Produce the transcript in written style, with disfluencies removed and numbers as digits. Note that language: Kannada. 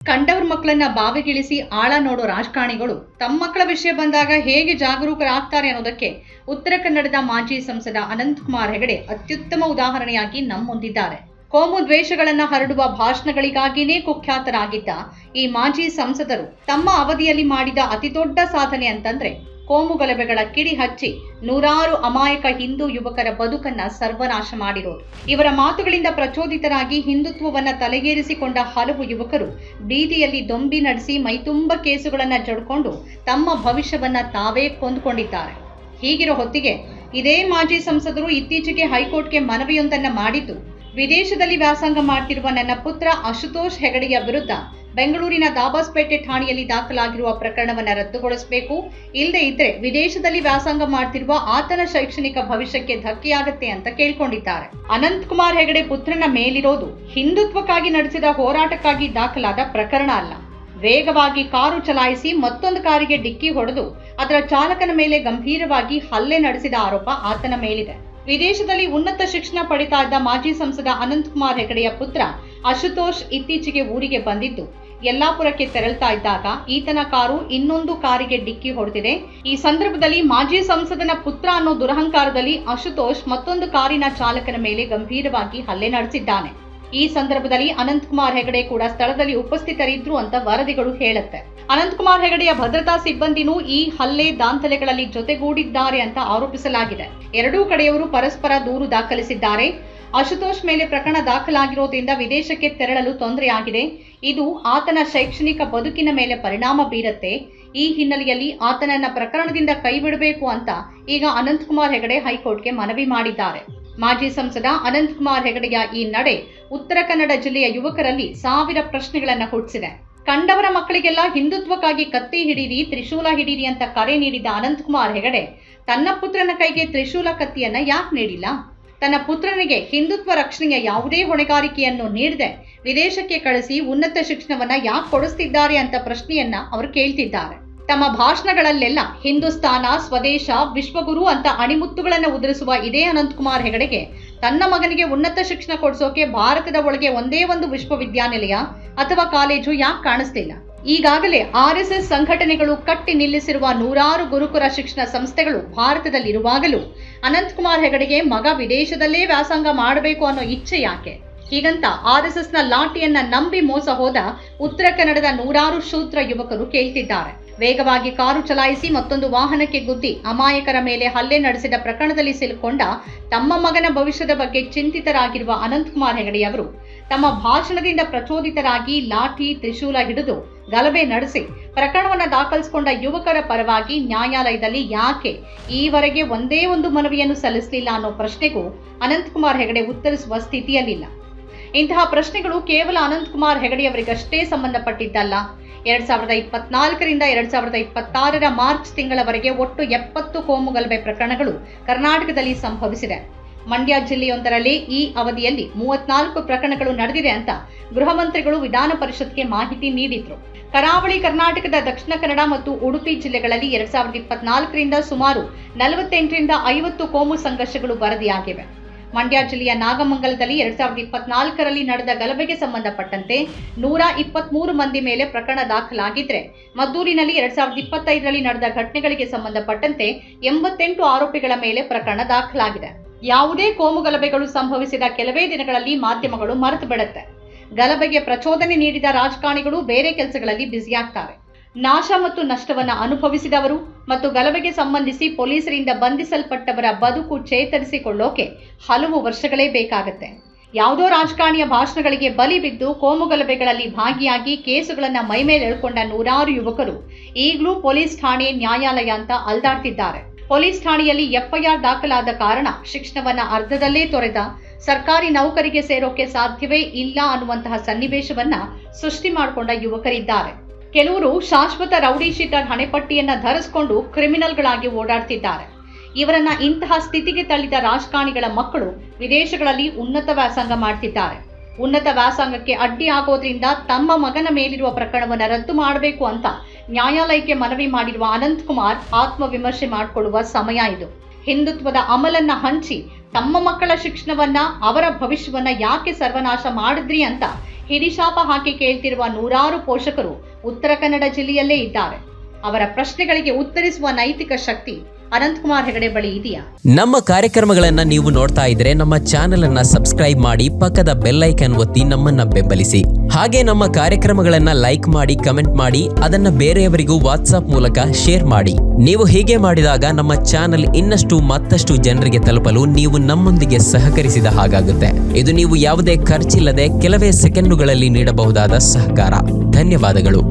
ಕಂಡವ್ರ ಮಕ್ಕಳನ್ನ ಬಾವಿಗಿಳಿಸಿ ಆಳ ನೋಡೋ ರಾಜಕಾರಣಿಗಳು ತಮ್ಮ ಮಕ್ಕಳ ವಿಷಯ ಬಂದಾಗ ಹೇಗೆ ಜಾಗರೂಕರಾಗ್ತಾರೆ ಅನ್ನೋದಕ್ಕೆ ಉತ್ತರ ಕನ್ನಡದ ಮಾಜಿ ಸಂಸದ ಅನಂತಕುಮಾರ್ ಹೆಗಡೆ ಅತ್ಯುತ್ತಮ ಉದಾಹರಣೆಯಾಗಿ ನಮ್ಮ ಮುಂದಿದ್ದಾರೆ. ಕೋಮು ದ್ವೇಷಗಳನ್ನ ಹರಡುವ ಭಾಷಣಗಳಿಗಾಗಿಯೇ ಕುಖ್ಯಾತರಾಗಿದ್ದ ಈ ಮಾಜಿ ಸಂಸದರು ತಮ್ಮ ಅವಧಿಯಲ್ಲಿ ಮಾಡಿದ ಅತಿದೊಡ್ಡ ಸಾಧನೆ ಅಂತಂದ್ರೆ ಕೋಮು ಗಲಭೆಗಳ ಕಿಡಿ ಹಚ್ಚಿ ನೂರಾರು ಅಮಾಯಕ ಹಿಂದೂ ಯುವಕರ ಬದುಕನ್ನ ಸರ್ವನಾಶ ಮಾಡಿರೋದು. ಇವರ ಮಾತುಗಳಿಂದ ಪ್ರಚೋದಿತರಾಗಿ ಹಿಂದುತ್ವವನ್ನ ತಲೆಗೇರಿಸಿಕೊಂಡ ಹಲವು ಯುವಕರು ಬೀದಿಯಲ್ಲಿ ದೊಂಬಿ ನಡೆಸಿ ಮೈತುಂಬ ಕೇಸುಗಳನ್ನ ಜಡ್ಕೊಂಡು ತಮ್ಮ ಭವಿಷ್ಯವನ್ನ ತಾವೇ ಕೊಂದುಕೊಂಡಿದ್ದಾರೆ. ಹೀಗಿರೋ ಹೊತ್ತಿಗೆ ಇದೇ ಮಾಜಿ ಸಂಸದರು ಇತ್ತೀಚೆಗೆ ಹೈಕೋರ್ಟ್ಗೆ ಮನವಿಯೊಂದನ್ನ ಮಾಡಿದ್ದು, ವಿದೇಶದಲ್ಲಿ ವ್ಯಾಸಂಗ ಮಾಡ್ತಿರುವ ನನ್ನ ಪುತ್ರ ಅಶುತೋಷ್ ಹೆಗಡೆಯ ವಿರುದ್ಧ ಬೆಂಗಳೂರಿನ ದಾಬಾಸ್ಪೇಟೆ ಠಾಣೆಯಲ್ಲಿ ದಾಖಲಾಗಿರುವ ಪ್ರಕರಣವನ್ನು ರದ್ದುಗೊಳಿಸಬೇಕು, ಇಲ್ಲದೆ ಇದ್ರೆ ವಿದೇಶದಲ್ಲಿ ವ್ಯಾಸಂಗ ಮಾಡ್ತಿರುವ ಆತನ ಶೈಕ್ಷಣಿಕ ಭವಿಷ್ಯಕ್ಕೆ ಧಕ್ಕೆಯಾಗತ್ತೆ ಅಂತ ಕೇಳ್ಕೊಂಡಿದ್ದಾರೆ. ಅನಂತಕುಮಾರ್ ಹೆಗಡೆ ಪುತ್ರನ ಮೇಲಿರೋದು ಹಿಂದುತ್ವಕ್ಕಾಗಿ ನಡೆಸಿದ ಹೋರಾಟಕ್ಕಾಗಿ ದಾಖಲಾದ ಪ್ರಕರಣ ಅಲ್ಲ. ವೇಗವಾಗಿ ಕಾರು ಚಲಾಯಿಸಿ ಮತ್ತೊಂದು ಕಾರಿಗೆ ಡಿಕ್ಕಿ ಹೊಡೆದು ಅದರ ಚಾಲಕನ ಮೇಲೆ ಗಂಭೀರವಾಗಿ ಹಲ್ಲೆ ನಡೆಸಿದ ಆರೋಪ ಆತನ ಮೇಲಿದೆ. ವಿದೇಶದಲ್ಲಿ ಉನ್ನತ ಶಿಕ್ಷಣ ಪಡಿತಾ ಇದ್ದ ಮಾಜಿ ಸಂಸದ ಅನಂತಕುಮಾರ್ ಹೆಗಡೆಯ ಪುತ್ರ ಅಶುತೋಷ್ ಇತ್ತೀಚೆಗೆ ಊರಿಗೆ ಬಂದಿದ್ದು, ಯಲ್ಲಾಪುರಕ್ಕೆ ತೆರಳುತ್ತಾ ಇದ್ದಾಗ ಈತನ ಕಾರು ಇನ್ನೊಂದು ಕಾರಿಗೆ ಡಿಕ್ಕಿ ಹೊಡೆದಿದೆ. ಈ ಸಂದರ್ಭದಲ್ಲಿ ಮಾಜಿ ಸಂಸದನ ಪುತ್ರ ಅನ್ನೋ ದುರಹಂಕಾರದಲ್ಲಿ ಅಶುತೋಷ್ ಮತ್ತೊಂದು ಕಾರಿನ ಚಾಲಕನ ಮೇಲೆ ಗಂಭೀರವಾಗಿ ಹಲ್ಲೆ ನಡೆಸಿದ್ದಾನೆ. ಈ ಸಂದರ್ಭದಲ್ಲಿ ಅನಂತಕುಮಾರ್ ಹೆಗಡೆ ಕೂಡ ಸ್ಥಳದಲ್ಲಿ ಉಪಸ್ಥಿತರಿದ್ರು ಅಂತ ವರದಿಗಳು ಹೇಳುತ್ತೆ. ಅನಂತಕುಮಾರ್ ಹೆಗಡೆಯ ಭದ್ರತಾ ಸಿಬ್ಬಂದಿನೂ ಈ ಹಲ್ಲೆ ದಾಂಧಲೆಗಳಲ್ಲಿ ಜೊತೆಗೂಡಿದ್ದಾರೆ ಅಂತ ಆರೋಪಿಸಲಾಗಿದೆ. ಎರಡೂ ಕಡೆಯವರು ಪರಸ್ಪರ ದೂರು ದಾಖಲಿಸಿದ್ದಾರೆ. ಅಶುತೋಷ್ ಮೇಲೆ ಪ್ರಕರಣ ದಾಖಲಾಗಿರೋದ್ರಿಂದ ವಿದೇಶಕ್ಕೆ ತೆರಳಲು ತೊಂದರೆಯಾಗಿದೆ. ಇದು ಆತನ ಶೈಕ್ಷಣಿಕ ಬದುಕಿನ ಮೇಲೆ ಪರಿಣಾಮ ಬೀರುತ್ತೆ. ಈ ಹಿನ್ನೆಲೆಯಲ್ಲಿ ಆತನನ್ನ ಪ್ರಕರಣದಿಂದ ಕೈಬಿಡಬೇಕು ಅಂತ ಈಗ ಅನಂತಕುಮಾರ್ ಹೆಗಡೆ ಹೈಕೋರ್ಟ್ಗೆ ಮನವಿ ಮಾಡಿದ್ದಾರೆ. ಮಾಜಿ ಸಂಸದ ಅನಂತಕುಮಾರ್ ಹೆಗಡೆಯ ಈ ನಡೆ ಉತ್ತರ ಕನ್ನಡ ಜಿಲ್ಲೆಯ ಯುವಕರಲ್ಲಿ ಸಾವಿರ ಪ್ರಶ್ನೆಗಳನ್ನ ಹುಟ್ಟಿಸಿದೆ. ಕಂಡವರ ಮಕ್ಕಳಿಗೆಲ್ಲ ಹಿಂದುತ್ವಕ್ಕಾಗಿ ಕತ್ತಿ ಹಿಡೀರಿ, ತ್ರಿಶೂಲ ಹಿಡೀರಿ ಅಂತ ಕರೆ ನೀಡಿದ ಅನಂತಕುಮಾರ್ ಹೆಗಡೆ ತನ್ನ ಪುತ್ರನ ಕೈಗೆ ತ್ರಿಶೂಲ ಕತ್ತಿಯನ್ನ ಯಾಕೆ ನೀಡಿಲ್ಲ? ತನ್ನ ಪುತ್ರನಿಗೆ ಹಿಂದುತ್ವ ರಕ್ಷಣೆಯ ಯಾವುದೇ ಹೊಣೆಗಾರಿಕೆಯನ್ನು ನೀಡದೆ ವಿದೇಶಕ್ಕೆ ಕಳಿಸಿ ಉನ್ನತ ಶಿಕ್ಷಣವನ್ನ ಯಾಕೆ ಕೊಡಿಸ್ತಿದ್ದಾರೆ ಅಂತ ಪ್ರಶ್ನೆಯನ್ನ ಅವರು ಕೇಳ್ತಿದ್ದಾರೆ. ತಮ್ಮ ಭಾಷಣಗಳಲ್ಲೆಲ್ಲ ಹಿಂದೂಸ್ತಾನ, ಸ್ವದೇಶ, ವಿಶ್ವಗುರು ಅಂತ ಅಣಿಮುತ್ತುಗಳನ್ನು ಉದುರಿಸುವ ಇದೇ ಅನಂತಕುಮಾರ್ ಹೆಗಡೆಗೆ ತನ್ನ ಮಗನಿಗೆ ಉನ್ನತ ಶಿಕ್ಷಣ ಕೊಡಿಸೋಕೆ ಭಾರತದ ಒಳಗೆ ಒಂದೇ ಒಂದು ವಿಶ್ವವಿದ್ಯಾನಿಲಯ ಅಥವಾ ಕಾಲೇಜು ಯಾಕೆ ಕಾಣಿಸ್ತಿಲ್ಲ? ಈಗಾಗಲೇ RSS ಸಂಘಟನೆಗಳು ಕಟ್ಟಿ ನಿಲ್ಲಿಸಿರುವ ನೂರಾರು ಗುರುಕುಲ ಶಿಕ್ಷಣ ಸಂಸ್ಥೆಗಳು ಭಾರತದಲ್ಲಿರುವಾಗಲೂ ಅನಂತಕುಮಾರ್ ಹೆಗಡೆಗೆ ಮಗ ವಿದೇಶದಲ್ಲೇ ವ್ಯಾಸಂಗ ಮಾಡಬೇಕು ಅನ್ನೋ ಇಚ್ಛೆ ಯಾಕೆ? ಹೀಗಂತ RSSನ ಲಾಠಿಯನ್ನ ನಂಬಿ ಮೋಸ ಹೋದ ಉತ್ತರ ಕನ್ನಡದ ನೂರಾರು ಶೂದ್ರ ಯುವಕರು ಕೇಳ್ತಿದ್ದಾರೆ. ವೇಗವಾಗಿ ಕಾರು ಚಲಾಯಿಸಿ ಮತ್ತೊಂದು ವಾಹನಕ್ಕೆ ಗುದ್ದಿ ಅಮಾಯಕರ ಮೇಲೆ ಹಲ್ಲೆ ನಡೆಸಿದ ಪ್ರಕರಣದಲ್ಲಿ ಸಿಲುಕೊಂಡ ತಮ್ಮ ಮಗನ ಭವಿಷ್ಯದ ಬಗ್ಗೆ ಚಿಂತಿತರಾಗಿರುವ ಅನಂತಕುಮಾರ್ ಹೆಗಡೆಯವರು ತಮ್ಮ ಭಾಷಣದಿಂದ ಪ್ರಚೋದಿತರಾಗಿ ಲಾಠಿ, ತ್ರಿಶೂಲ ಹಿಡಿದು ಗಲಭೆ ನಡೆಸಿ ಪ್ರಕರಣವನ್ನು ದಾಖಲಿಸಿಕೊಂಡ ಯುವಕರ ಪರವಾಗಿ ನ್ಯಾಯಾಲಯದಲ್ಲಿ ಯಾಕೆ ಈವರೆಗೆ ಒಂದೇ ಒಂದು ಮನವಿಯನ್ನು ಸಲ್ಲಿಸಲಿಲ್ಲ ಅನ್ನೋ ಪ್ರಶ್ನೆಗೂ ಅನಂತಕುಮಾರ್ ಹೆಗಡೆ ಉತ್ತರಿಸುವ ಸ್ಥಿತಿಯಲ್ಲಿಲ್ಲ. ಇಂತಹ ಪ್ರಶ್ನೆಗಳು ಕೇವಲ ಅನಂತಕುಮಾರ್ ಹೆಗಡೆಯವರಿಗಷ್ಟೇ ಸಂಬಂಧಪಟ್ಟಿದ್ದಲ್ಲ. 2024ರಿಂದ 2026ರ ಮಾರ್ಚ್ ತಿಂಗಳವರೆಗೆ ಒಟ್ಟು 70 ಕೋಮು ಗಲಭೆ ಪ್ರಕರಣಗಳು ಕರ್ನಾಟಕದಲ್ಲಿ ಸಂಭವಿಸಿದೆ. ಮಂಡ್ಯ ಜಿಲ್ಲೆಯೊಂದರಲ್ಲಿ ಈ ಅವಧಿಯಲ್ಲಿ 34 ಪ್ರಕರಣಗಳು ನಡೆದಿದೆ ಅಂತ ಗೃಹ ಮಂತ್ರಿಗಳು ವಿಧಾನ ಪರಿಷತ್ಗೆ ಮಾಹಿತಿ ನೀಡಿದ್ರು. ಕರಾವಳಿ ಕರ್ನಾಟಕದ ದಕ್ಷಿಣ ಕನ್ನಡ ಮತ್ತು ಉಡುಪಿ ಜಿಲ್ಲೆಗಳಲ್ಲಿ 2024ರಿಂದ ಸುಮಾರು 48ರಿಂದ 50 ಕೋಮು ಸಂಘರ್ಷಗಳು ವರದಿಯಾಗಿವೆ. ಮಂಡ್ಯ ಜಿಲ್ಲೆಯ ನಾಗಮಂಗಲದಲ್ಲಿ 2024ರಲ್ಲಿ ನಡೆದ ಗಲಭೆಗೆ ಸಂಬಂಧಪಟ್ಟಂತೆ 123 ಮಂದಿ ಮೇಲೆ ಪ್ರಕರಣ ದಾಖಲಾಗಿದ್ರೆ, ಮದ್ದೂರಿನಲ್ಲಿ 2025ರಲ್ಲಿ ನಡೆದ ಘಟನೆಗಳಿಗೆ ಸಂಬಂಧಪಟ್ಟಂತೆ 88 ಆರೋಪಿಗಳ ಮೇಲೆ ಪ್ರಕರಣ ದಾಖಲಾಗಿದೆ. ಯಾವುದೇ ಕೋಮು ಗಲಭೆಗಳು ಸಂಭವಿಸಿದ ಕೆಲವೇ ದಿನಗಳಲ್ಲಿ ಮಾಧ್ಯಮಗಳು ಮರೆತು ಬಿಡುತ್ತೆ. ಗಲಭೆಗೆ ಪ್ರಚೋದನೆ ನೀಡಿದ ರಾಜಕಾರಣಿಗಳು ಬೇರೆ ಕೆಲಸಗಳಲ್ಲಿ ಬ್ಯುಸಿಯಾಗ್ತಾರೆ. ನಾಶ ಮತ್ತು ನಷ್ಟವನ್ನ ಅನುಭವಿಸಿದವರು ಮತ್ತು ಗಲಭೆಗೆ ಸಂಬಂಧಿಸಿ ಪೊಲೀಸರಿಂದ ಬಂಧಿಸಲ್ಪಟ್ಟವರ ಬದುಕು ಚೇತರಿಸಿಕೊಳ್ಳೋಕೆ ಹಲವು ವರ್ಷಗಳೇ ಬೇಕಾಗುತ್ತೆ. ಯಾವುದೋ ರಾಜಕಾರಣಿಯ ಭಾಷಣಗಳಿಗೆ ಬಲಿ ಬಿದ್ದು ಕೋಮು ಗಲಭೆಗಳಲ್ಲಿ ಭಾಗಿಯಾಗಿ ಕೇಸುಗಳನ್ನ ಮೈಮೇಲೆ ಎಳ್ಕೊಂಡ ನೂರಾರು ಯುವಕರು ಈಗಲೂ ಪೊಲೀಸ್ ಠಾಣೆ, ನ್ಯಾಯಾಲಯ ಅಂತ ಅಲ್ದಾಡ್ತಿದ್ದಾರೆ. ಪೊಲೀಸ್ ಠಾಣೆಯಲ್ಲಿ FIR ದಾಖಲಾದ ಕಾರಣ ಶಿಕ್ಷಣವನ್ನ ಅರ್ಧದಲ್ಲೇ ತೊರೆದ ಸರ್ಕಾರಿ ನೌಕರಿಗೆ ಸೇರೋಕೆ ಸಾಧ್ಯವೇ ಇಲ್ಲ ಅನ್ನುವಂತಹ ಸನ್ನಿವೇಶವನ್ನ ಸೃಷ್ಟಿ ಮಾಡಿಕೊಂಡ ಯುವಕರಿದ್ದಾರೆ. ಕೆಲವರು ಶಾಶ್ವತ ರೌಡಿ ಶೀಟರ್ ಹಣೆಪಟ್ಟಿಯನ್ನ ಧರಿಸಿಕೊಂಡು ಕ್ರಿಮಿನಲ್ಗಳಾಗಿ ಓಡಾಡ್ತಿದ್ದಾರೆ. ಇವರನ್ನ ಇಂತಹ ಸ್ಥಿತಿಗೆ ತಳ್ಳಿದ ರಾಜಕಾರಣಿಗಳ ಮಕ್ಕಳು ವಿದೇಶಗಳಲ್ಲಿ ಉನ್ನತ ವ್ಯಾಸಂಗ ಮಾಡ್ತಿದ್ದಾರೆ. ಉನ್ನತ ವ್ಯಾಸಂಗಕ್ಕೆ ಅಡ್ಡಿ ಆಗೋದ್ರಿಂದ ತಮ್ಮ ಮಗನ ಮೇಲಿರುವ ಪ್ರಕರಣವನ್ನು ರದ್ದು ಮಾಡಬೇಕು ಅಂತ ನ್ಯಾಯಾಲಯಕ್ಕೆ ಮನವಿ ಮಾಡಿರುವ ಅನಂತಕುಮಾರ್ ಆತ್ಮವಿಮರ್ಶೆ ಮಾಡಿಕೊಳ್ಳುವ ಸಮಯ ಇದು. ಹಿಂದುತ್ವದ ಅಮಲನ್ನ ಹಂಚಿ ತಮ್ಮ ಮಕ್ಕಳ ಶಿಕ್ಷಣವನ್ನ, ಅವರ ಭವಿಷ್ಯವನ್ನ ಯಾಕೆ ಸರ್ವನಾಶ ಮಾಡಿದ್ರಿ ಅಂತ ಹಿಡಿಶಾಪ ಹಾಕಿ ಕೇಳ್ತಿರುವ ನೂರಾರು ಪೋಷಕರು ಉತ್ತರ ಕನ್ನಡ ಜಿಲ್ಲೆಯಲ್ಲೇ ಇದ್ದಾರೆ. ಅವರ ಪ್ರಶ್ನೆಗಳಿಗೆ ಉತ್ತರಿಸುವ ನೈತಿಕ ಶಕ್ತಿ ಅನಂತಕುಮಾರ್ ಹೆಗಡೆ ಬಳಿ ಇದೆಯಾ? ನಮ್ಮ ಕಾರ್ಯಕ್ರಮಗಳನ್ನ ನೀವು ನೋಡ್ತಾ ಇದ್ರೆ ನಮ್ಮ ಚಾನೆಲ್ ಅನ್ನ ಸಬ್ಸ್ಕ್ರೈಬ್ ಮಾಡಿ, ಪಕ್ಕದ ಬೆಲ್ ಐಕಾನ್ ಒತ್ತಿ ನಮ್ಮನ್ನ ಬೆಂಬಲಿಸಿ. ಹಾಗೆ ನಮ್ಮ ಕಾರ್ಯಕ್ರಮಗಳನ್ನ ಲೈಕ್ ಮಾಡಿ, ಕಮೆಂಟ್ ಮಾಡಿ, ಅದನ್ನ ಬೇರೆಯವರಿಗೂ ವಾಟ್ಸ್ಆಪ್ ಮೂಲಕ ಶೇರ್ ಮಾಡಿ. ನೀವು ಹೀಗೆ ಮಾಡಿದಾಗ ನಮ್ಮ ಚಾನೆಲ್ ಇನ್ನಷ್ಟು ಮತ್ತಷ್ಟು ಜನರಿಗೆ ತಲುಪಲು ನೀವು ನಮ್ಮೊಂದಿಗೆ ಸಹಕರಿಸಿದ ಹಾಗಾಗುತ್ತೆ. ಇದು ನೀವು ಯಾವುದೇ ಖರ್ಚಿಲ್ಲದೆ ಕೆಲವೇ ಸೆಕೆಂಡುಗಳಲ್ಲಿ ನೀಡಬಹುದಾದ ಸಹಕಾರ. ಧನ್ಯವಾದಗಳು.